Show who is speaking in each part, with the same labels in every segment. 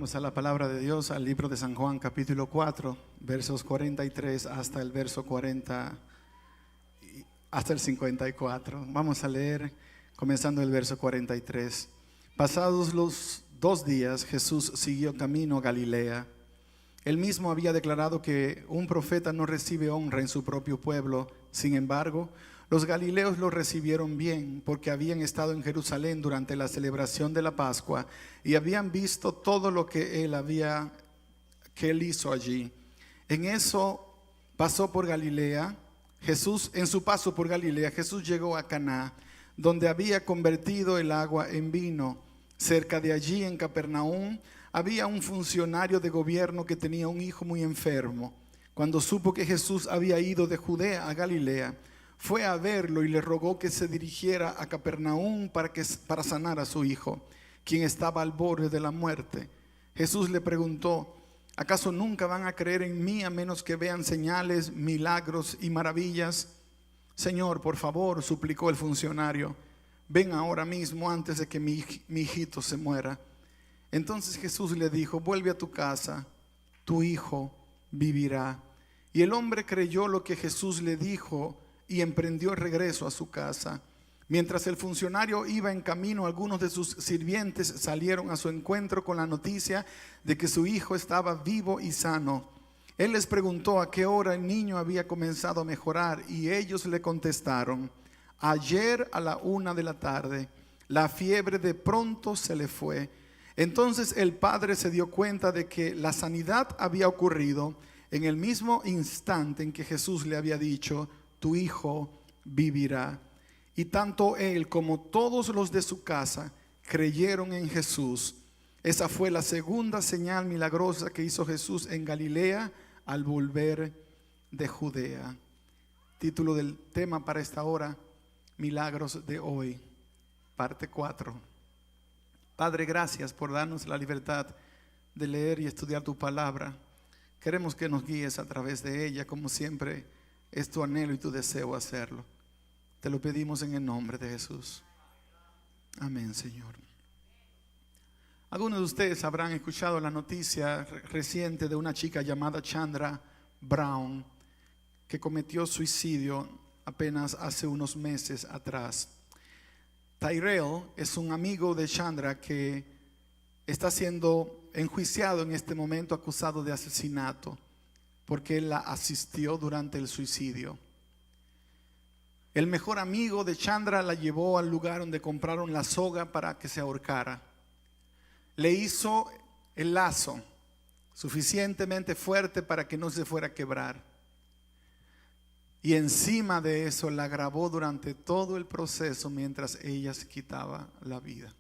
Speaker 1: Vamos a la palabra de Dios, al libro de San Juan, capítulo 4, versos 43 hasta el verso 40, hasta el 54. Vamos a leer comenzando el verso 43. Pasados los 2 días, Jesús siguió camino a Galilea. Él mismo había declarado que un profeta no recibe honra en su propio pueblo. Sin embargo, los galileos lo recibieron bien, porque habían estado en Jerusalén durante la celebración de la Pascua y habían visto todo lo que él hizo allí. En su paso por Galilea, Jesús llegó a Caná, donde había convertido el agua en vino. Cerca de allí, en Capernaum, había un funcionario de gobierno que tenía un hijo muy enfermo. Cuando supo que Jesús había ido de Judea a Galilea, fue a verlo y le rogó que se dirigiera a Capernaum para sanar a su hijo, quien estaba al borde de la muerte. Jesús le preguntó: ¿acaso nunca van a creer en mí a menos que vean señales, milagros y maravillas? Señor, por favor, suplicó el funcionario, ven ahora mismo antes de que mi hijito se muera. Entonces Jesús le dijo: vuelve a tu casa, tu hijo vivirá. Y el hombre creyó lo que Jesús le dijo y emprendió el regreso a su casa. Mientras el funcionario iba en camino, algunos de sus sirvientes salieron a su encuentro con la noticia de que su hijo estaba vivo y sano. Él les preguntó a qué hora el niño había comenzado a mejorar y ellos le contestaron: ayer a la 1 de la tarde. La fiebre de pronto se le fue. Entonces el padre se dio cuenta de que la sanidad había ocurrido en el mismo instante en que Jesús le había dicho: tu hijo vivirá. Y tanto él como todos los de su casa creyeron en Jesús. Esa fue la segunda señal milagrosa que hizo Jesús en Galilea al volver de Judea. Título del tema para esta hora: Milagros de hoy, parte 4. Padre, gracias por darnos la libertad de leer y estudiar tu palabra. Queremos que nos guíes a través de ella, como siempre es tu anhelo y tu deseo hacerlo. Te lo pedimos en el nombre de Jesús. Amén, Señor. Algunos de ustedes habrán escuchado la noticia reciente de una chica llamada Chandra Brown, que cometió suicidio apenas hace unos meses atrás. Tyrell es un amigo de Chandra que está siendo enjuiciado en este momento, acusado de asesinato, porque él la asistió durante el suicidio. El mejor amigo de Chandra la llevó al lugar donde compraron la soga para que se ahorcara. Le hizo el lazo suficientemente fuerte para que no se fuera a quebrar. Y encima de eso la grabó durante todo el proceso mientras ella se quitaba la vida.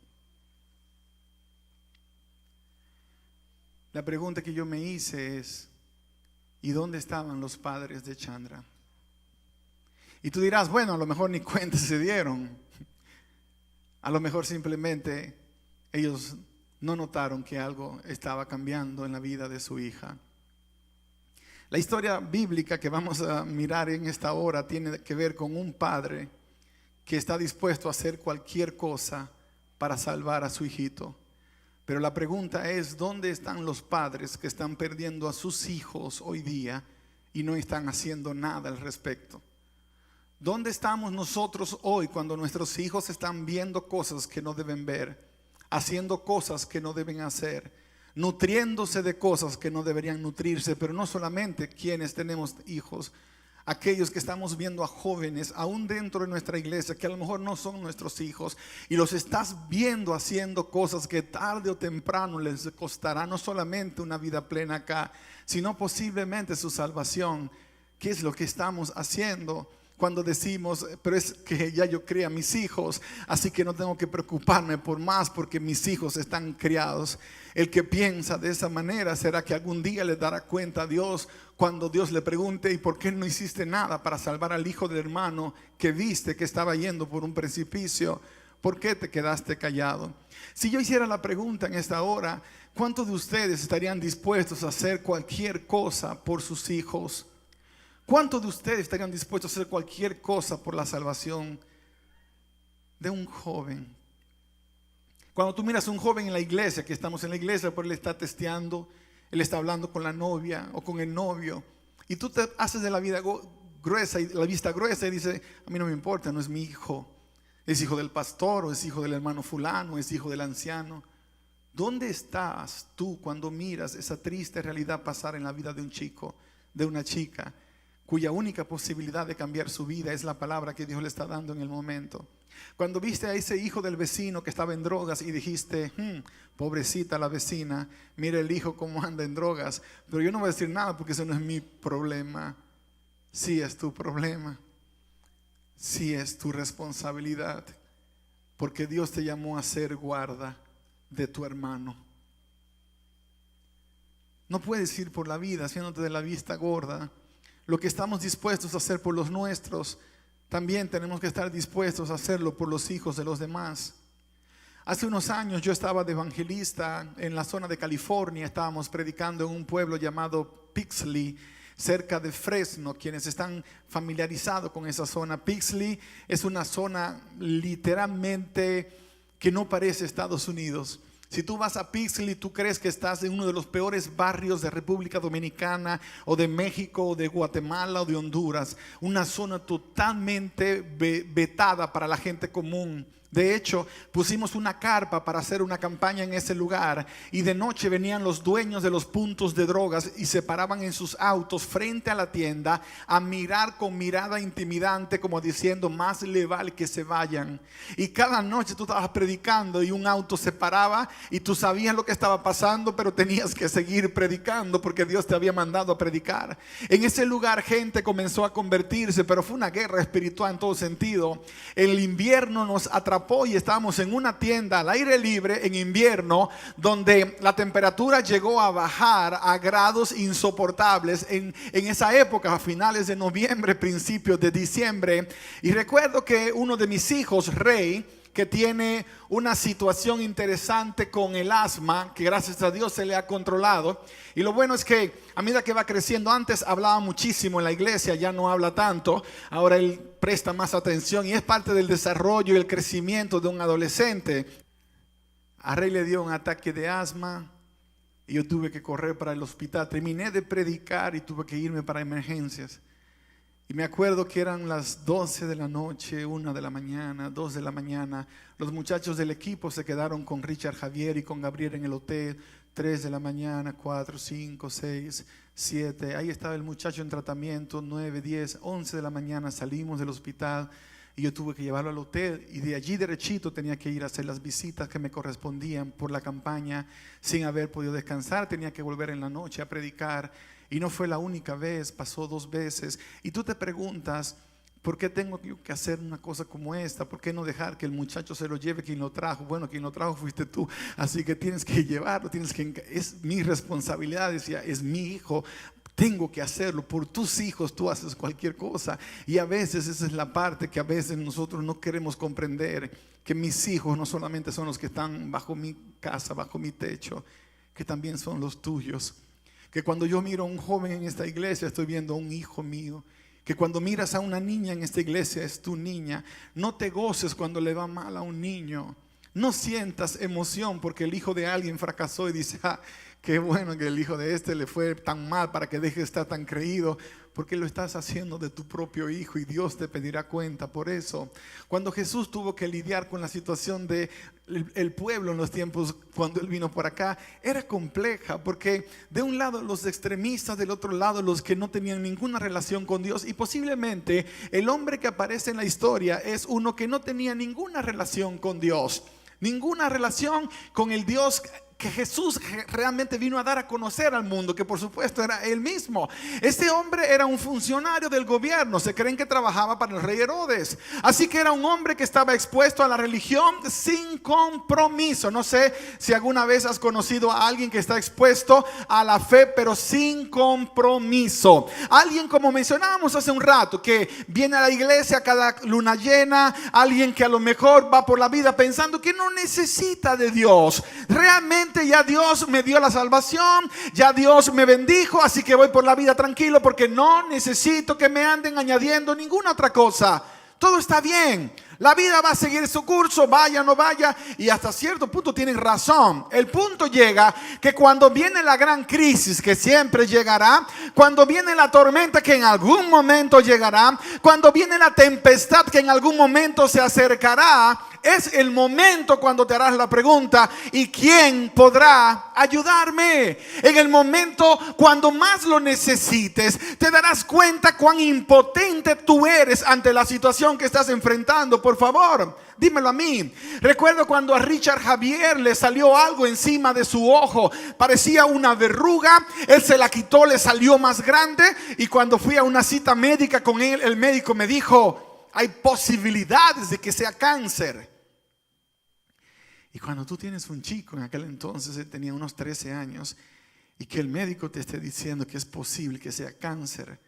Speaker 1: La pregunta que yo me hice es: ¿y dónde estaban los padres de Chandra? Y tú dirás: bueno, a lo mejor ni cuenta se dieron. A lo mejor simplemente ellos no notaron que algo estaba cambiando en la vida de su hija. La historia bíblica que vamos a mirar en esta hora tiene que ver con un padre que está dispuesto a hacer cualquier cosa para salvar a su hijito. Pero la pregunta es: ¿dónde están los padres que están perdiendo a sus hijos hoy día y no están haciendo nada al respecto? ¿Dónde estamos nosotros hoy cuando nuestros hijos están viendo cosas que no deben ver, haciendo cosas que no deben hacer, nutriéndose de cosas que no deberían nutrirse? Pero no solamente quienes tenemos hijos, aquellos que estamos viendo a jóvenes aún dentro de nuestra iglesia que a lo mejor no son nuestros hijos, y los estás viendo haciendo cosas que tarde o temprano les costará no solamente una vida plena acá, sino posiblemente su salvación. ¿Qué es lo que estamos haciendo cuando decimos: pero es que ya yo crié a mis hijos, así que no tengo que preocuparme por más porque mis hijos están criados? El que piensa de esa manera será que algún día le dará cuenta a Dios cuando Dios le pregunte: ¿y por qué no hiciste nada para salvar al hijo del hermano que viste que estaba yendo por un precipicio? ¿Por qué te quedaste callado? Si yo hiciera la pregunta en esta hora: ¿cuántos de ustedes estarían dispuestos a hacer cualquier cosa por sus hijos? ¿Cuántos de ustedes estarían dispuestos a hacer cualquier cosa por la salvación de un joven Cuando tú miras a un joven en la iglesia, que estamos en la iglesia, pero él está testeando, él está hablando con la novia o con el novio, y tú te haces de la vida gruesa y la vista gruesa y dices, a mí no me importa, no es mi hijo, es hijo del pastor o es hijo del hermano fulano, es hijo del anciano. ¿Dónde estás tú cuando miras esa triste realidad pasar en la vida de un chico, de una chica, cuya única posibilidad de cambiar su vida es la palabra que Dios le está dando en el momento? Cuando viste a ese hijo del vecino que estaba en drogas y dijiste, pobrecita la vecina, mira el hijo cómo anda en drogas, pero yo no voy a decir nada porque eso no es mi problema. Sí es tu problema, sí es tu responsabilidad, porque Dios te llamó a ser guarda de tu hermano. No puedes ir por la vida haciéndote de la vista gorda. Lo que estamos dispuestos a hacer por los nuestros, también tenemos que estar dispuestos a hacerlo por los hijos de los demás. Hace unos años yo estaba de evangelista en la zona de California. Estábamos predicando en un pueblo llamado Pixley, cerca de Fresno. Quienes están familiarizados con esa zona, Pixley es una zona literalmente que no parece Estados Unidos. Si tú vas a Pixley, tú crees que estás en uno de los peores barrios de República Dominicana o de México o de Guatemala o de Honduras. Una zona totalmente vetada para la gente común. De hecho, pusimos una carpa para hacer una campaña en ese lugar, y de noche venían los dueños de los puntos de drogas y se paraban en sus autos frente a la tienda a mirar con mirada intimidante, como diciendo, más le vale que se vayan. Y cada noche tú estabas predicando y un auto se paraba y tú sabías lo que estaba pasando, pero tenías que seguir predicando porque Dios te había mandado a predicar. En ese lugar gente comenzó a convertirse, pero fue una guerra espiritual en todo sentido. El invierno nos atrapó y estábamos en una tienda al aire libre en invierno, donde la temperatura llegó a bajar a grados insoportables en esa época, a finales de noviembre, principios de diciembre. Y recuerdo que uno de mis hijos, Rey, que tiene una situación interesante con el asma, que gracias a Dios se le ha controlado. Y lo bueno es que a medida que va creciendo, antes hablaba muchísimo en la iglesia, ya no habla tanto. Ahora él presta más atención y es parte del desarrollo y el crecimiento de un adolescente. A Rey le dio un ataque de asma y yo tuve que correr para el hospital. Terminé de predicar y tuve que irme para emergencias. Y me acuerdo que eran las 12 de la noche, 1 de la mañana, 2 de la mañana. Los muchachos del equipo se quedaron con Richard Javier y con Gabriel en el hotel. 3 de la mañana, 4, 5, 6, 7. Ahí estaba el muchacho en tratamiento. 9, 10, 11 de la mañana salimos del hospital y yo tuve que llevarlo al hotel. Y de allí derechito tenía que ir a hacer las visitas que me correspondían por la campaña sin haber podido descansar. Tenía que volver en la noche a predicar. Y no fue la única vez, pasó 2 veces. Y tú te preguntas, ¿por qué tengo que hacer una cosa como esta? ¿Por qué no dejar que el muchacho se lo lleve quien lo trajo? Bueno, quien lo trajo fuiste tú, así que tienes que llevarlo, es mi responsabilidad, decía, es mi hijo. Tengo que hacerlo, por tus hijos tú haces cualquier cosa. Y a veces esa es la parte que a veces nosotros no queremos comprender, que mis hijos no solamente son los que están bajo mi casa, bajo mi techo, que también son los tuyos. Que cuando yo miro a un joven en esta iglesia estoy viendo a un hijo mío. Que cuando miras a una niña en esta iglesia es tu niña. No te goces cuando le va mal a un niño. No sientas emoción porque el hijo de alguien fracasó y dice, qué bueno que el hijo de este le fue tan mal para que deje de estar tan creído. Porque lo estás haciendo de tu propio hijo y Dios te pedirá cuenta por eso. Cuando Jesús tuvo que lidiar con la situación de el pueblo en los tiempos cuando Él vino por acá, era compleja porque de un lado los extremistas, del otro lado los que no tenían ninguna relación con Dios, y posiblemente el hombre que aparece en la historia es uno que no tenía ninguna relación con Dios, ninguna relación con el Dios que Jesús realmente vino a dar a conocer al mundo, que por supuesto era Él mismo. Este hombre era un funcionario del gobierno, se creen que trabajaba para el rey Herodes, así que era un hombre que estaba expuesto a la religión sin compromiso. No sé si alguna vez has conocido a alguien que está expuesto a la fe pero sin compromiso. Alguien, como mencionábamos hace un rato, que viene a la iglesia cada luna llena, alguien que a lo mejor va por la vida pensando que no necesita de Dios. Realmente ya Dios me dio la salvación, ya Dios me bendijo, así que voy por la vida tranquilo porque no necesito que me anden añadiendo ninguna otra cosa. Todo está bien. La vida va a seguir su curso, vaya o no vaya, y hasta cierto punto tienen razón. El punto llega que cuando viene la gran crisis, que siempre llegará, cuando viene la tormenta, que en algún momento llegará, cuando viene la tempestad, que en algún momento se acercará, es el momento cuando te harás la pregunta: ¿y quién podrá ayudarme? En el momento cuando más lo necesites, te darás cuenta cuán impotente tú eres ante la situación que estás enfrentando. Por favor, dímelo a mí. Recuerdo cuando a Richard Javier le salió algo encima de su ojo, parecía una verruga, él se la quitó, le salió más grande, y cuando fui a una cita médica con él, el médico me dijo: hay posibilidades de que sea cáncer. Y cuando tú tienes un chico, en aquel entonces él tenía unos 13 años, y que el médico te esté diciendo que es posible que sea cáncer,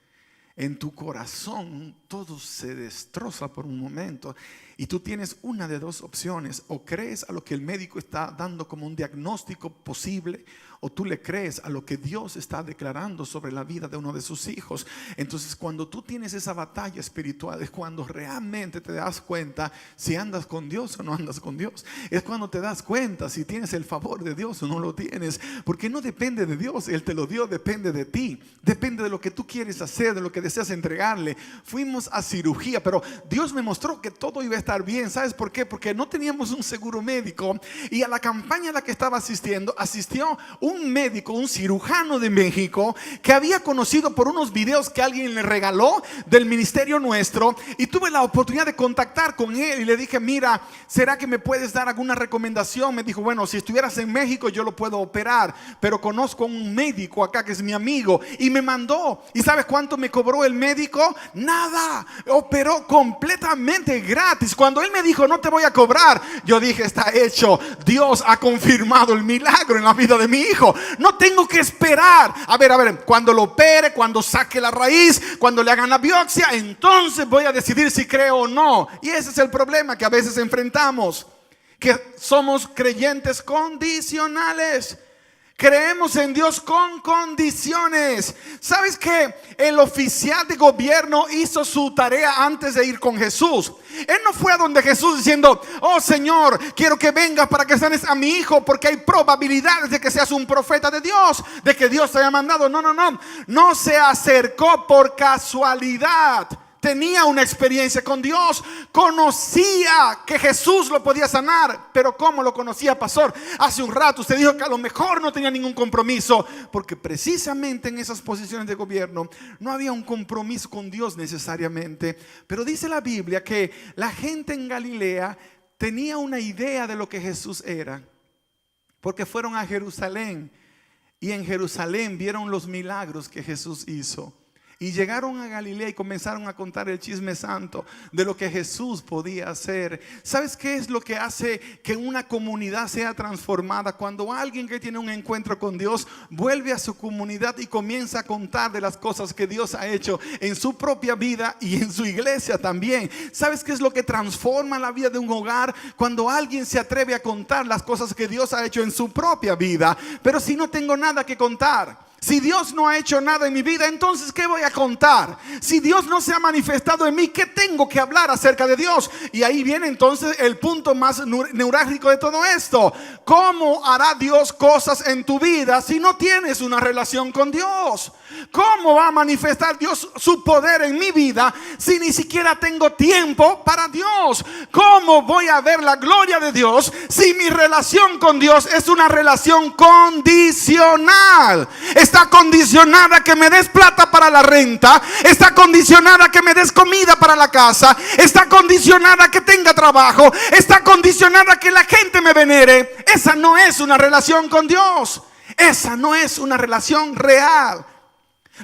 Speaker 1: en tu corazón todo se destroza por un momento. Y tú tienes una de dos opciones: o crees a lo que el médico está dando como un diagnóstico posible, o tú le crees a lo que Dios está declarando sobre la vida de uno de sus hijos. Entonces, cuando tú tienes esa batalla espiritual, es cuando realmente te das cuenta si andas con Dios o no andas con Dios. Es cuando te das cuenta si tienes el favor de Dios o no lo tienes, porque no depende de Dios, Él te lo dio, depende de ti, depende de lo que tú quieres hacer, de lo que deseas entregarle. Fuimos a cirugía, pero Dios me mostró que todo iba a estar bien. ¿Sabes por qué? Porque no teníamos un seguro médico, y a la campaña a la que estaba asistiendo, asistió un médico, un cirujano de México, que había conocido por unos videos que alguien le regaló del ministerio nuestro, y tuve la oportunidad de contactar con él y le dije: mira, ¿será que me puedes dar alguna recomendación? Me dijo: bueno, si estuvieras en México yo lo puedo operar, pero conozco a un médico acá que es mi amigo, y me mandó. ¿Y sabes cuánto me cobró el médico? Nada, operó completamente gratis. Cuando él me dijo: no te voy a cobrar, yo dije: está hecho, Dios ha confirmado el milagro en la vida de mi hijo. No tengo que esperar a ver, cuando lo opere, cuando saque la raíz, cuando le hagan la biopsia, entonces voy a decidir si creo o no. Y ese es el problema que a veces enfrentamos, que somos creyentes condicionales. Creemos en Dios con condiciones. ¿Sabes qué? El oficial de gobierno hizo su tarea antes de ir con Jesús. Él no fue a donde Jesús diciendo: oh Señor, quiero que vengas para que sanes a mi hijo, porque hay probabilidades de que seas un profeta de Dios, de que Dios te haya mandado. No se acercó por casualidad. Tenía una experiencia con Dios, conocía que Jesús lo podía sanar. Pero ¿cómo lo conocía, pastor? Hace un rato usted dijo que a lo mejor no tenía ningún compromiso, porque precisamente en esas posiciones de gobierno no había un compromiso con Dios necesariamente. Pero dice la Biblia que la gente en Galilea tenía una idea de lo que Jesús era, porque fueron a Jerusalén, y en Jerusalén vieron los milagros que Jesús hizo. Y llegaron a Galilea y comenzaron a contar el chisme santo de lo que Jesús podía hacer. ¿Sabes qué es lo que hace que una comunidad sea transformada? Cuando alguien que tiene un encuentro con Dios vuelve a su comunidad y comienza a contar de las cosas que Dios ha hecho en su propia vida y en su iglesia también. ¿Sabes qué es lo que transforma la vida de un hogar? Cuando alguien se atreve a contar las cosas que Dios ha hecho en su propia vida. Pero si no tengo nada que contar, si Dios no ha hecho nada en mi vida, entonces ¿qué voy a contar? Si Dios no se ha manifestado en mí, ¿qué tengo que hablar acerca de Dios? Y ahí viene entonces el punto más neurálgico de todo esto. ¿Cómo hará Dios cosas en tu vida si no tienes una relación con Dios? ¿Cómo va a manifestar Dios su poder en mi vida si ni siquiera tengo tiempo para Dios? ¿Cómo voy a ver la gloria de Dios si mi relación con Dios es una relación condicional? Está condicionada a que me des plata para la renta, está condicionada a que me des comida para la casa, está condicionada a que tenga trabajo, está condicionada a que la gente me venere. Esa no es una relación con Dios. Esa no es una relación real.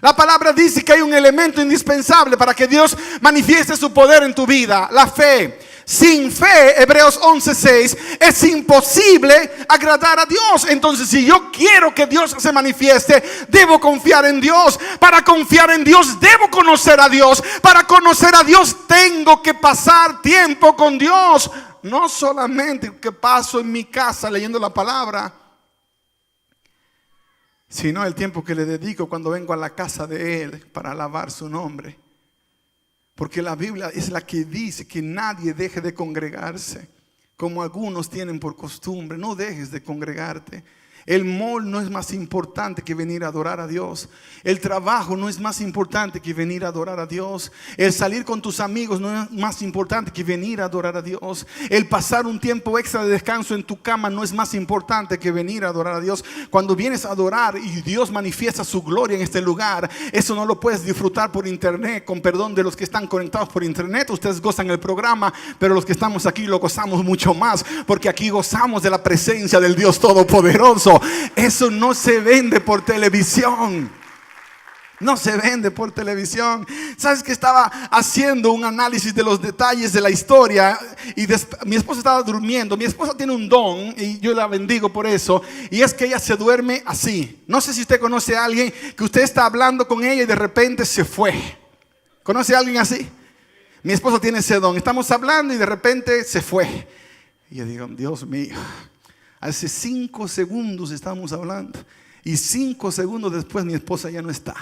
Speaker 1: La palabra dice que hay un elemento indispensable para que Dios manifieste su poder en tu vida: la fe. Sin fe, Hebreos 11:6, es imposible agradar a Dios. Entonces, si yo quiero que Dios se manifieste, debo confiar en Dios. Para confiar en Dios, debo conocer a Dios. Para conocer a Dios, tengo que pasar tiempo con Dios. No solamente que paso en mi casa leyendo la palabra, sino el tiempo que le dedico cuando vengo a la casa de Él para alabar su nombre. Porque la Biblia es la que dice que nadie deje de congregarse, como algunos tienen por costumbre. No dejes de congregarte. El mall no es más importante que venir a adorar a Dios. El trabajo no es más importante que venir a adorar a Dios. El salir con tus amigos no es más importante que venir a adorar a Dios. El pasar un tiempo extra de descanso en tu cama no es más importante que venir a adorar a Dios. Cuando vienes a adorar y Dios manifiesta su gloria en este lugar, eso no lo puedes disfrutar por internet. Con perdón de los que están conectados por internet, ustedes gozan el programa, pero los que estamos aquí lo gozamos mucho más, porque aquí gozamos de la presencia del Dios Todopoderoso. Eso no se vende por televisión. No se vende por televisión. ¿Sabes que estaba haciendo un análisis de los detalles de la historia? Y mi esposa estaba durmiendo. Mi esposa tiene un don y yo la bendigo por eso. Y es que ella se duerme así. No sé si usted conoce a alguien que usted está hablando con ella y de repente se fue. ¿Conoce a alguien así? Mi esposa tiene ese don. Estamos hablando y de repente se fue. Y yo digo, Dios mío. Hace 5 segundos estábamos hablando y 5 segundos después mi esposa ya no está.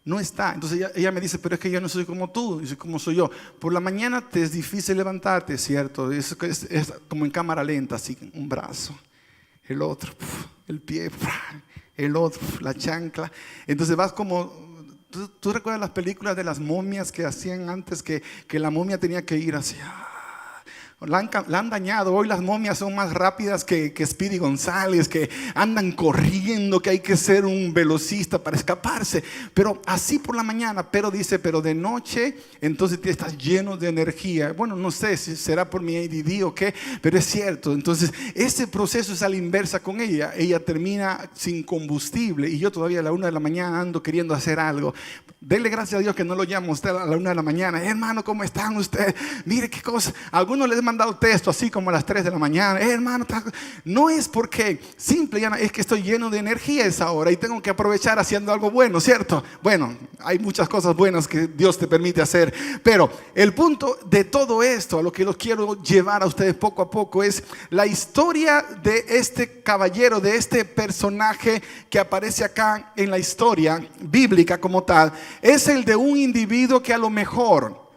Speaker 1: No está. Entonces ella me dice, pero es que yo no soy como tú. Dice, ¿cómo soy yo? Por la mañana te es difícil levantarte, ¿cierto? Es como en cámara lenta, así, un brazo, el otro, el pie, el otro, la chancla. Entonces vas como... ¿Tú recuerdas las películas de las momias que hacían antes que la momia tenía que ir así? La han dañado. Hoy las momias son más rápidas que Speedy González, que andan corriendo, que hay que ser un velocista para escaparse. Pero así por la mañana, pero dice, pero de noche, entonces estás lleno de energía. Bueno, no sé si será por mi ADD o qué, pero es cierto. Entonces ese proceso es a la inversa con ella. Ella termina sin combustible y yo todavía a la 1 de la mañana ando queriendo hacer algo. Dele gracias a Dios que no lo llamo a usted a la 1 de la mañana. Hermano, ¿cómo están ustedes? Mire qué cosa. Algunos les he mandado texto así como a las 3 de la mañana. Hermano, no es porque simple, es que estoy lleno de energía a esa hora y tengo que aprovechar haciendo algo bueno, ¿cierto? Bueno, hay muchas cosas buenas que Dios te permite hacer. Pero el punto de todo esto, a lo que los quiero llevar a ustedes poco a poco, es la historia de este caballero, de este personaje que aparece acá en la historia bíblica como tal. Es el de un individuo que a lo mejor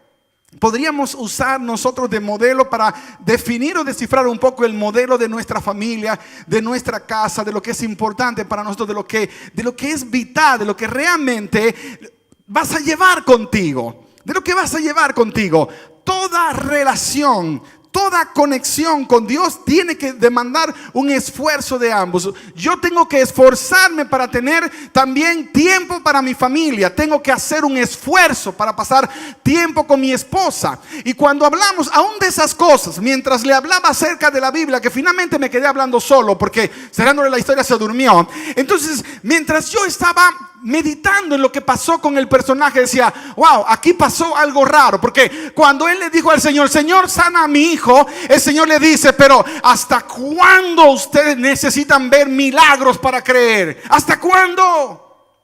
Speaker 1: podríamos usar nosotros de modelo para definir o descifrar un poco el modelo de nuestra familia, de nuestra casa, de lo que es importante para nosotros, de lo que es vital, de lo que realmente vas a llevar contigo, de lo que vas a llevar contigo. Toda relación, toda conexión con Dios tiene que demandar un esfuerzo de ambos. Yo tengo que esforzarme para tener también tiempo para mi familia. Tengo que hacer un esfuerzo para pasar tiempo con mi esposa. Y cuando hablamos aún de esas cosas, mientras le hablaba acerca de la Biblia, que finalmente me quedé hablando solo porque cerrándole la historia se durmió. Entonces, mientras yo estaba meditando en lo que pasó con el personaje, decía, wow, aquí pasó algo raro. Porque cuando él le dijo al Señor, Señor, sana a mi hijo, el Señor le dice, pero ¿hasta cuándo ustedes necesitan ver milagros para creer? ¿Hasta cuándo?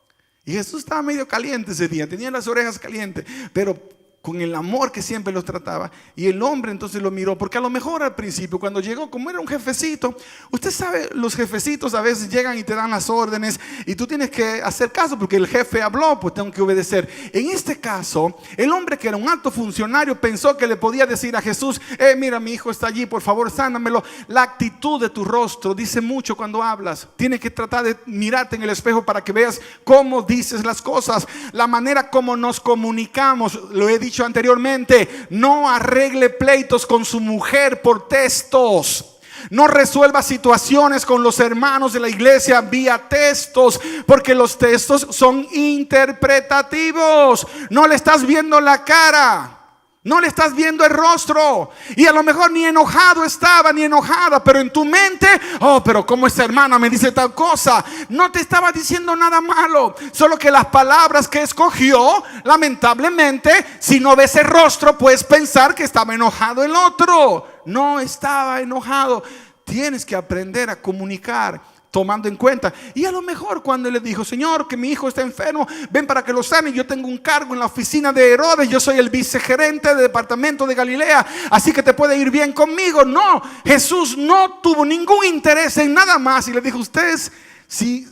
Speaker 1: Y Jesús estaba medio caliente ese día, tenía las orejas calientes, pero con el amor que siempre los trataba. Y el hombre entonces lo miró, porque a lo mejor al principio cuando llegó, como era un jefecito, usted sabe, los jefecitos a veces llegan y te dan las órdenes y tú tienes que hacer caso porque el jefe habló, pues tengo que obedecer. En este caso, el hombre que era un alto funcionario pensó que le podía decir a Jesús, mira, mi hijo está allí, por favor sánamelo. La actitud de tu rostro dice mucho cuando hablas. Tienes que tratar de mirarte en el espejo para que veas cómo dices las cosas, la manera como nos comunicamos. Lo he dicho anteriormente, no arregle pleitos con su mujer por textos. No resuelva situaciones con los hermanos de la iglesia vía textos, porque los textos son interpretativos. No le estás viendo la cara, no le estás viendo el rostro, y a lo mejor ni enojado estaba ni enojada, pero en tu mente, oh, pero como esta hermana me dice tal cosa. No te estaba diciendo nada malo, solo que las palabras que escogió, lamentablemente, si no ves el rostro puedes pensar que estaba enojado el otro. No estaba enojado. Tienes que aprender a comunicar tomando en cuenta. Y a lo mejor cuando le dijo, Señor, que mi hijo está enfermo, ven para que lo sane. Yo tengo un cargo en la oficina de Herodes, yo soy el vicegerente del departamento de Galilea, así que te puede ir bien conmigo. No, Jesús no tuvo ningún interés en nada más y le dijo, ustedes, si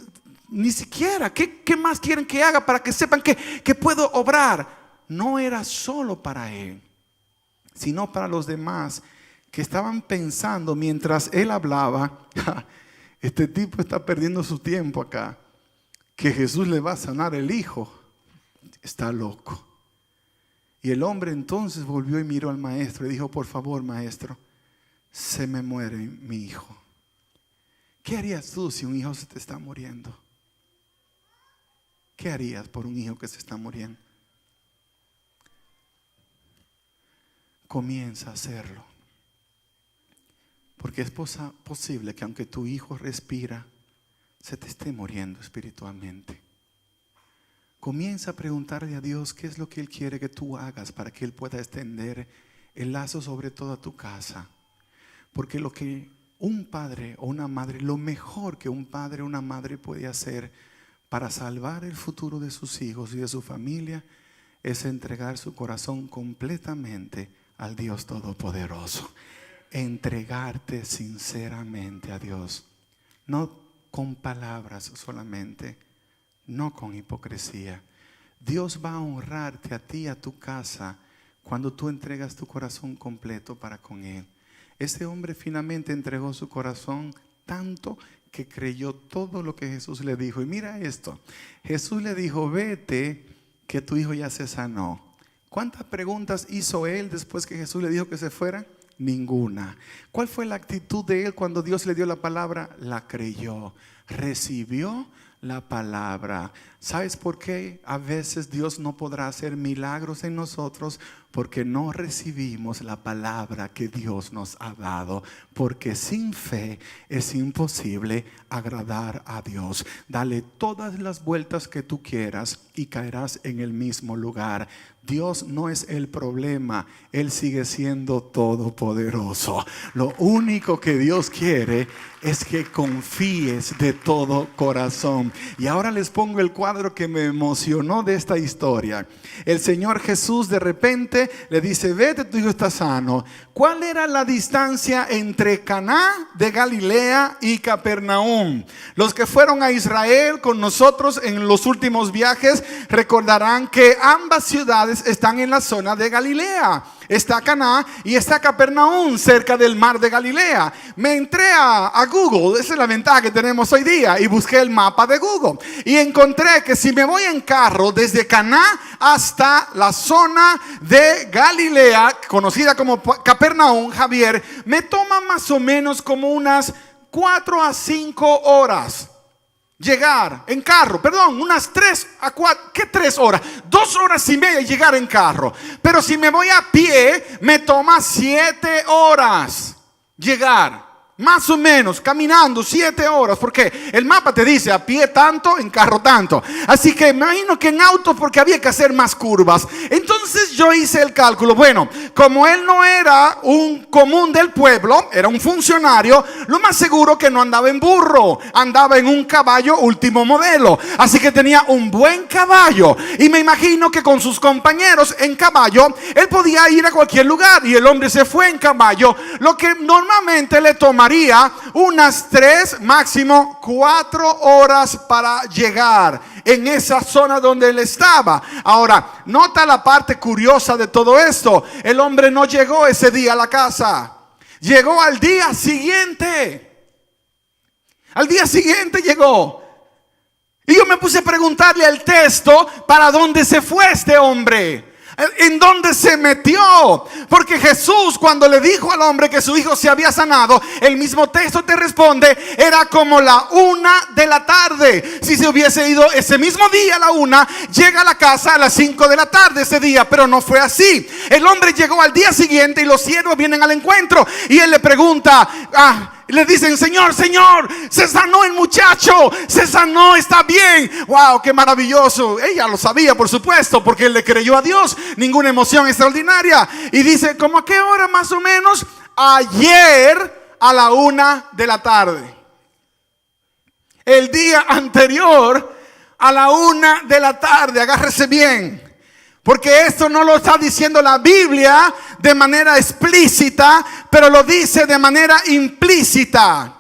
Speaker 1: ni siquiera, ¿qué más quieren que haga para que sepan que puedo obrar? no era solo para él, sino para los demás que estaban pensando mientras él hablaba: este tipo está perdiendo su tiempo acá, que Jesús le va a sanar el hijo, está loco. Y el hombre entonces volvió y miró al maestro y dijo: por favor, maestro, se me muere mi hijo. ¿Qué harías tú si un hijo se te está muriendo? ¿Qué harías por un hijo que se está muriendo? Comienza a hacerlo. Porque es posible que aunque tu hijo respira, se te esté muriendo espiritualmente. Comienza a preguntarle a Dios qué es lo que Él quiere que tú hagas para que Él pueda extender el lazo sobre toda tu casa. Porque lo que un padre o una madre, lo mejor que un padre o una madre puede hacer para salvar el futuro de sus hijos y de su familia, es entregar su corazón completamente al Dios Todopoderoso. Entregarte sinceramente a Dios, no con palabras solamente, no con hipocresía. Dios va a honrarte a ti y a tu casa cuando tú entregas tu corazón completo para con Él. Ese hombre finalmente entregó su corazón tanto que creyó todo lo que Jesús le dijo. Y mira esto, Jesús le dijo: vete, que tu hijo ya se sanó. ¿Cuántas preguntas hizo él después que Jesús le dijo que se fuera? Ninguna. ¿Cuál fue la actitud de él cuando Dios le dio la palabra? La creyó, recibió la palabra. ¿Sabes por qué a veces Dios no podrá hacer milagros en nosotros? Porque no recibimos la palabra que Dios nos ha dado. Porque sin fe es imposible agradar a Dios. Dale todas las vueltas que tú quieras y caerás en el mismo lugar. Dios no es el problema, Él sigue siendo todopoderoso. Lo único que Dios quiere es que confíes de todo corazón. Y ahora les pongo el cuadro que me emocionó de esta historia. El Señor Jesús de repente le dice: vete, tu hijo está sano. ¿Cuál era la distancia entre Caná de Galilea y Capernaum? Los que fueron a Israel con nosotros en los últimos viajes recordarán que ambas ciudades están en la zona de Galilea. Está Caná y está Capernaum, cerca del mar de Galilea. Me entré a Google, esa es la ventaja que tenemos hoy día, y busqué el mapa de Google y encontré que si me voy en carro desde Caná hasta la zona de Galilea, conocida como Capernaum, Javier, me toma más o menos como unas 4 a 5 horas. Llegar en carro, unas 3 a 4, ¿qué 3 horas? 2 horas y media llegar en carro. Pero si me voy a pie, me toma 7 horas llegar. Más o menos, caminando 7 horas, porque el mapa te dice a pie tanto, en carro tanto. Así que me imagino que en auto, porque había que hacer más curvas. Entonces yo hice el cálculo. Bueno, como él no era un común del pueblo, era un funcionario, lo más seguro que no andaba en burro, andaba en un caballo último modelo. Así que tenía un buen caballo. Y me imagino que con sus compañeros en caballo, él podía ir a cualquier lugar. Y el hombre se fue en caballo, lo que normalmente le tomaría unas 3, máximo 4 horas para llegar en esa zona donde él estaba. Ahora, nota la parte curiosa de todo esto. El hombre no llegó ese día a la casa, llegó al día siguiente. Al día siguiente llegó. Y yo me puse a preguntarle al texto: ¿para dónde se fue este hombre? ¿En dónde se metió? Porque Jesús, cuando le dijo al hombre que su hijo se había sanado, el mismo texto te responde: era como la 1 de la tarde. Si se hubiese ido ese mismo día a la 1, llega a la casa a las 5 de la tarde ese día. Pero no fue así. El hombre llegó al día siguiente y los siervos vienen al encuentro. Y él le pregunta, le dicen: Señor, se sanó el muchacho, se sanó, está bien. Wow, qué maravilloso. Ella lo sabía, por supuesto, porque él le creyó a Dios. Ninguna emoción extraordinaria. Y dice: ¿cómo a qué hora más o menos? Ayer a la 1 de la tarde. El día anterior a la 1 de la tarde. Agárrese bien, porque esto no lo está diciendo la Biblia de manera explícita, pero lo dice de manera implícita.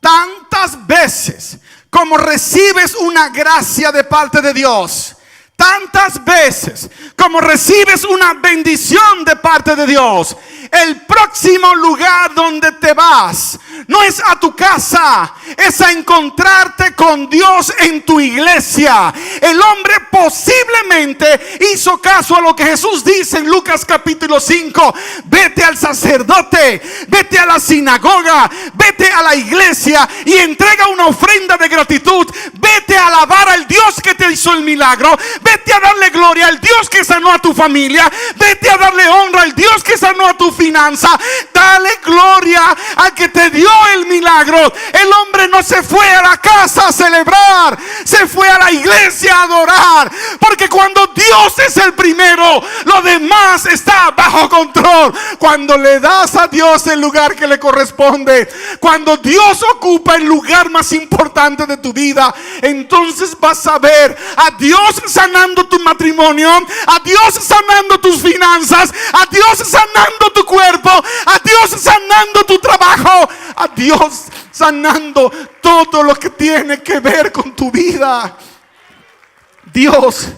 Speaker 1: Tantas veces como recibes una gracia de parte de Dios, Tantas veces como recibes una bendición de parte de Dios, el próximo lugar donde te vas no es a tu casa, es a encontrarte con Dios en tu iglesia. El hombre posiblemente hizo caso a lo que Jesús dice en Lucas capítulo 5. Vete al sacerdote, vete a la sinagoga, vete a la iglesia y entrega una ofrenda de gratitud. Vete a alabar al Dios que te hizo el milagro. Vete a darle gloria al Dios que sanó a tu familia. Vete a darle honra al Dios que sanó a tu finanza. Dale gloria al que te dio el milagro. El hombre no se fue a la casa a celebrar, se fue a la iglesia a adorar. Porque cuando Dios es el primero, lo demás está bajo control. Cuando le das a Dios el lugar que le corresponde, cuando Dios ocupa el lugar más importante de tu vida, entonces vas a ver a Dios sanando tu matrimonio, a Dios sanando tus finanzas, a Dios sanando tu cuerpo, a Dios sanando tu trabajo, a Dios sanando todo lo que tiene que ver con tu vida. Dios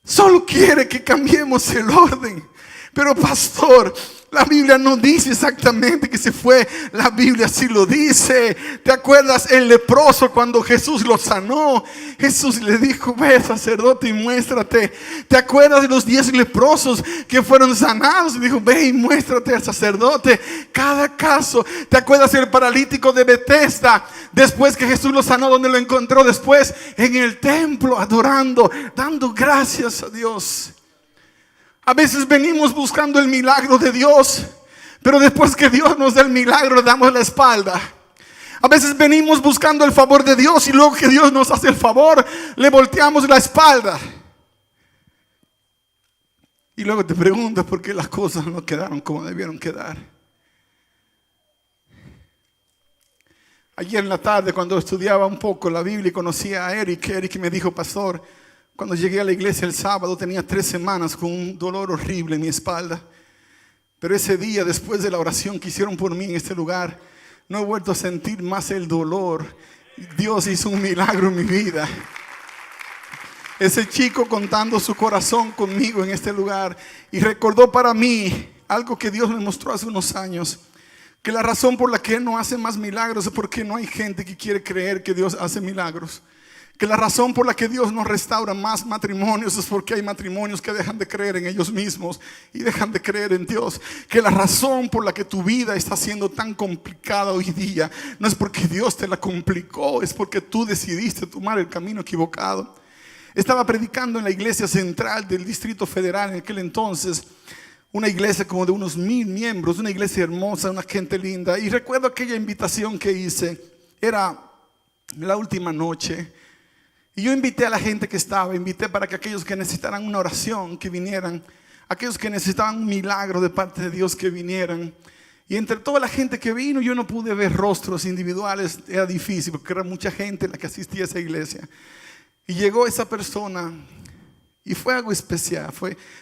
Speaker 1: solo quiere que cambiemos el orden. Pero pastor, la Biblia no dice exactamente que se fue. La Biblia sí lo dice. ¿Te acuerdas el leproso cuando Jesús lo sanó? Jesús le dijo: ve, sacerdote, y muéstrate. ¿Te acuerdas de los 10 leprosos que fueron sanados? Y dijo: ve y muéstrate al sacerdote. Cada caso. ¿Te acuerdas el paralítico de Betesda? Después que Jesús lo sanó, ¿dónde lo encontró después? En el templo, adorando, dando gracias a Dios. A veces venimos buscando el milagro de Dios, pero después que Dios nos da el milagro, le damos la espalda. A veces venimos buscando el favor de Dios y luego que Dios nos hace el favor, le volteamos la espalda. Y luego te preguntas por qué las cosas no quedaron como debieron quedar. Ayer en la tarde, cuando estudiaba un poco la Biblia y conocía a Eric me dijo: pastor, cuando llegué a la iglesia el sábado tenía 3 semanas con un dolor horrible en mi espalda. Pero ese día, después de la oración que hicieron por mí en este lugar, no he vuelto a sentir más el dolor. Dios hizo un milagro en mi vida. Ese chico contando su corazón conmigo en este lugar y recordó para mí algo que Dios me mostró hace unos años. Que la razón por la que Él no hace más milagros es porque no hay gente que quiere creer que Dios hace milagros. Que la razón por la que Dios no restaura más matrimonios es porque hay matrimonios que dejan de creer en ellos mismos y dejan de creer en Dios. Que la razón por la que tu vida está siendo tan complicada hoy día no es porque Dios te la complicó, es porque tú decidiste tomar el camino equivocado. Estaba predicando en la iglesia central del Distrito Federal en aquel entonces. Una iglesia como de unos 1000 miembros, una iglesia hermosa, una gente linda. Y recuerdo aquella invitación que hice, era la última noche. Y yo invité a la gente que estaba, invité para que aquellos que necesitaran una oración que vinieran, aquellos que necesitaban un milagro de parte de Dios que vinieran. Y entre toda la gente que vino, yo no pude ver rostros individuales, era difícil porque era mucha gente la que asistía a esa iglesia. Y llegó esa persona y fue algo especial.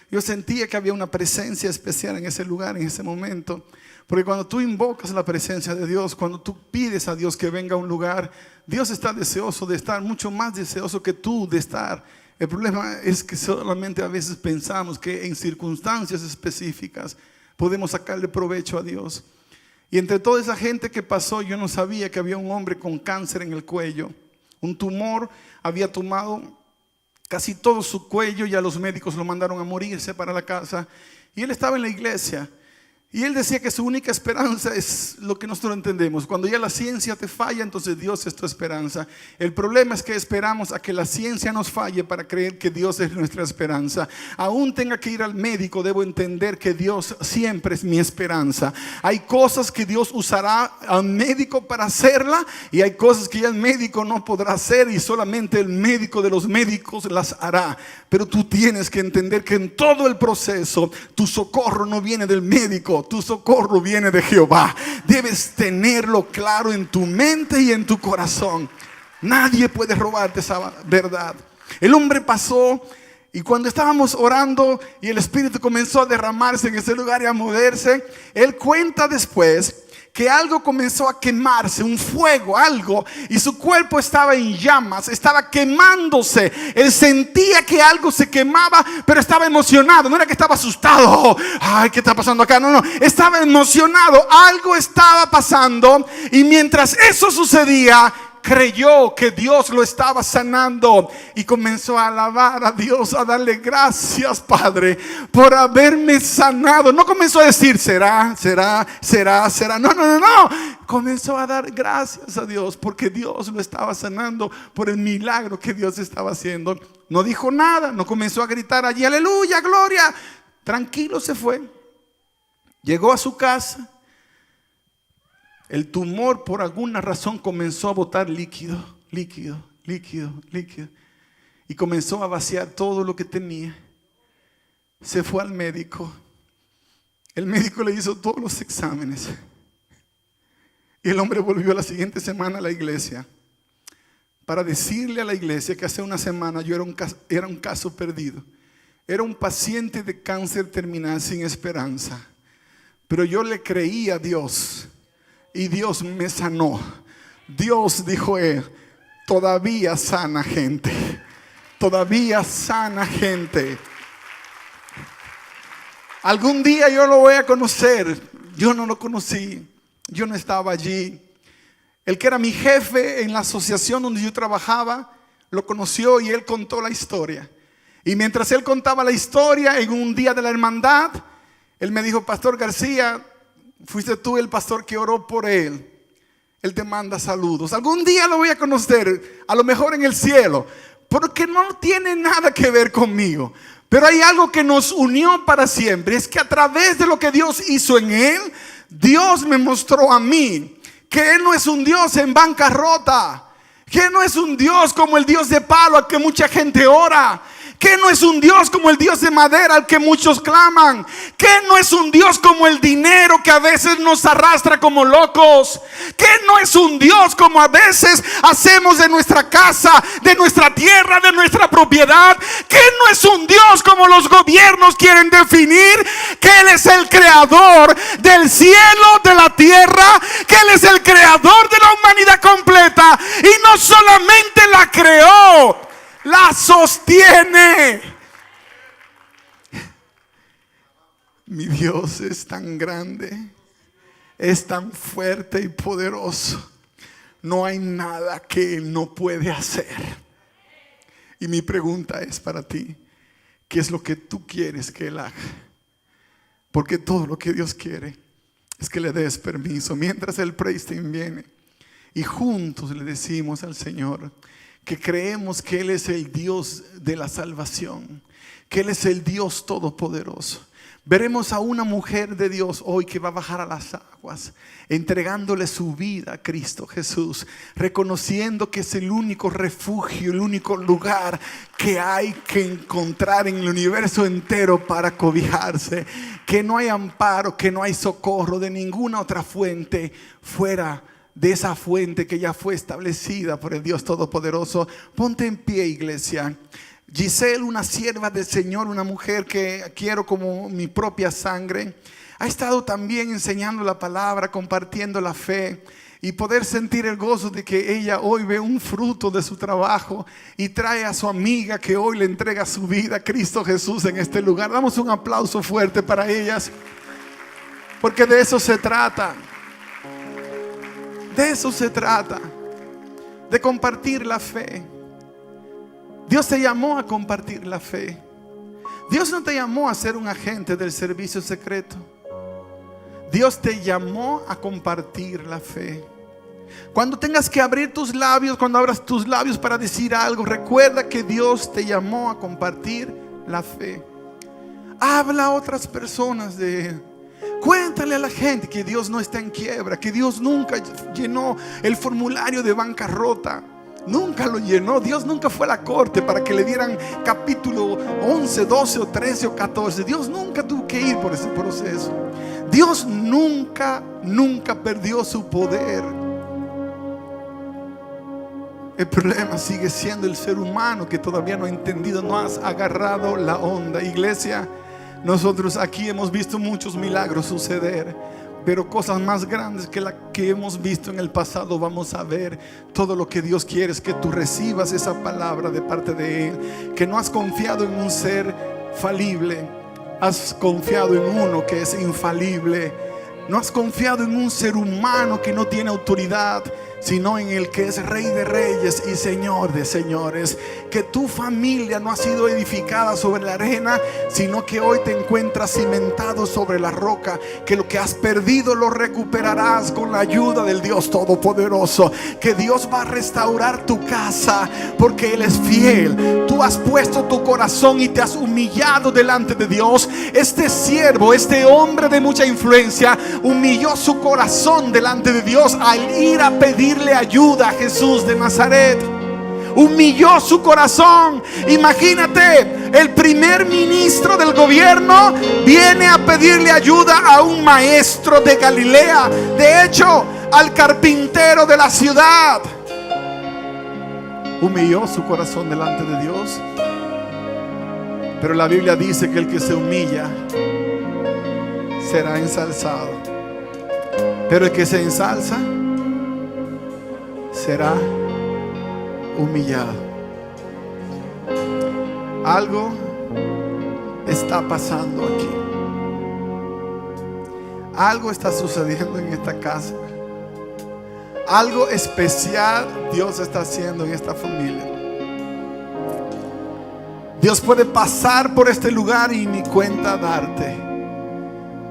Speaker 1: Yo sentía que había una presencia especial en ese lugar, en ese momento. Porque cuando tú invocas la presencia de Dios, cuando tú pides a Dios que venga a un lugar, Dios está deseoso de estar, mucho más deseoso que tú de estar. El problema es que solamente a veces pensamos que en circunstancias específicas podemos sacarle provecho a Dios. Y entre toda esa gente que pasó, yo no sabía que había un hombre con cáncer en el cuello. Un tumor había tomado casi todo su cuello y a los médicos lo mandaron a morirse para la casa. Y él estaba en la iglesia. Y él decía que su única esperanza es lo que nosotros entendemos. Cuando ya la ciencia te falla, entonces Dios es tu esperanza. El problema es que esperamos a que la ciencia nos falle para creer que Dios es nuestra esperanza. Aún tenga que ir al médico, debo entender que Dios siempre es mi esperanza. Hay cosas que Dios usará al médico para hacerla y hay cosas que ya el médico no podrá hacer y solamente el médico de los médicos las hará. Pero tú tienes que entender que en todo el proceso tu socorro no viene del médico. Tu socorro viene de Jehová. Debes tenerlo claro en tu mente y en tu corazón. Nadie puede robarte esa verdad. El hombre pasó y cuando estábamos orando y el Espíritu comenzó a derramarse en ese lugar y a moverse, él cuenta después que algo comenzó a quemarse, un fuego, algo, y su cuerpo estaba en llamas, estaba quemándose. Él sentía que algo se quemaba, pero estaba emocionado. No era que estaba asustado, ay, ¿qué está pasando acá? No, estaba emocionado. Algo estaba pasando, y mientras eso sucedía, creyó que Dios lo estaba sanando y comenzó a alabar a Dios, a darle gracias, Padre, por haberme sanado. No comenzó a decir será. No. Comenzó a dar gracias a Dios porque Dios lo estaba sanando, por el milagro que Dios estaba haciendo. No dijo nada, no comenzó a gritar allí aleluya, gloria. Tranquilo se fue. Llegó a su casa. El tumor por alguna razón comenzó a botar líquido. Y comenzó a vaciar todo lo que tenía. Se fue al médico. El médico le hizo todos los exámenes. Y el hombre volvió la siguiente semana a la iglesia para decirle a la iglesia que hace una semana yo era un caso perdido. Era un paciente de cáncer terminal sin esperanza. Pero yo le creí a Dios. Y Dios me sanó. Dios, dijo él, todavía sana gente. Todavía sana gente. Algún día yo lo voy a conocer. Yo no lo conocí. Yo no estaba allí. El que era mi jefe en la asociación donde yo trabajaba, lo conoció y él contó la historia. Y mientras él contaba la historia, en un día de la hermandad, él me dijo: Pastor García, fuiste tú el pastor que oró por él. Él te manda saludos. Algún día lo voy a conocer, a lo mejor en el cielo, porque no tiene nada que ver conmigo. Pero hay algo que nos unió para siempre. Es que a través de lo que Dios hizo en él, Dios me mostró a mí que Él no es un Dios en bancarrota, que Él no es un Dios como el Dios de palo al que mucha gente ora, que no es un Dios como el Dios de madera al que muchos claman, que no es un Dios como el dinero que a veces nos arrastra como locos, que no es un Dios como a veces hacemos de nuestra casa, de nuestra tierra, de nuestra propiedad, que no es un Dios como los gobiernos quieren definir, que Él es el creador del cielo, de la tierra, que Él es el creador de la humanidad completa y no solamente la creó, la sostiene. Mi Dios es tan grande, es tan fuerte y poderoso. No hay nada que Él no puede hacer. Y mi pregunta es para ti: ¿qué es lo que tú quieres que Él haga? Porque todo lo que Dios quiere es que le des permiso. Mientras el praise team viene y juntos le decimos al Señor que creemos que Él es el Dios de la salvación, que Él es el Dios todopoderoso. Veremos a una mujer de Dios hoy que va a bajar a las aguas, entregándole su vida a Cristo Jesús, reconociendo que es el único refugio, el único lugar que hay que encontrar en el universo entero para cobijarse, que no hay amparo, que no hay socorro de ninguna otra fuente fuera de esa fuente que ya fue establecida por el Dios Todopoderoso. Ponte en pie, iglesia. Giselle, una sierva del Señor, una mujer que quiero como mi propia sangre, ha estado también enseñando la palabra, compartiendo la fe, y poder sentir el gozo de que ella hoy ve un fruto de su trabajo y trae a su amiga que hoy le entrega su vida a Cristo Jesús en este lugar. Damos un aplauso fuerte para ellas, porque de eso se trata. De eso se trata, de compartir la fe. Dios te llamó a compartir la fe. Dios no te llamó a ser un agente del servicio secreto. Dios te llamó a compartir la fe. Cuando tengas que abrir tus labios, cuando abras tus labios para decir algo, recuerda que Dios te llamó a compartir la fe. Habla a otras personas de Él. Cuéntale a la gente que Dios no está en quiebra, que Dios nunca llenó el formulario de bancarrota. Nunca lo llenó. Dios nunca fue a la corte para que le dieran capítulo 11, 12 o 13 o 14. Dios nunca tuvo que ir por ese proceso. Dios nunca perdió su poder. El problema sigue siendo el ser humano que todavía no ha entendido, no has agarrado la onda. Iglesia, nosotros aquí hemos visto muchos milagros suceder. pero cosas más grandes que las que hemos visto en el pasado vamos a ver. Todo lo que Dios quiere es que tú recibas esa palabra de parte de Él, que no has confiado en un ser falible, has confiado en uno que es infalible. No has confiado en un ser humano que no tiene autoridad, sino en el que es Rey de Reyes y Señor de Señores. Que tu familia no ha sido edificada sobre la arena, sino que hoy te encuentras cimentado sobre la roca. Que lo que has perdido lo recuperarás con la ayuda del Dios Todopoderoso. Que Dios va a restaurar tu casa, porque Él es fiel. Tú has puesto tu corazón y te has humillado delante de Dios. Este siervo, este hombre de mucha influencia, humilló su corazón delante de Dios al ir a pedirle ayuda a Jesús de Nazaret. Humilló su corazón. Imagínate, el primer ministro del gobierno viene a pedirle ayuda a un maestro de Galilea, de hecho al carpintero de la ciudad. Humilló su corazón delante de Dios. Pero la Biblia dice que el que se humilla será ensalzado, pero el que se ensalza será humillado. Algo está pasando aquí. Algo está sucediendo en esta casa. Algo especial Dios está haciendo en esta familia. Dios puede pasar por este lugar y ni cuenta darte.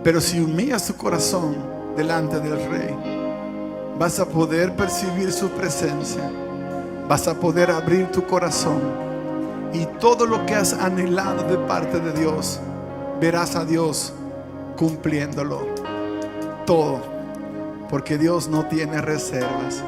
Speaker 1: Pero si humillas tu corazón delante del Rey, vas a poder percibir su presencia. Vas a poder abrir tu corazón, y todo lo que has anhelado de parte de Dios, verás a Dios cumpliéndolo todo, porque Dios no tiene reservas.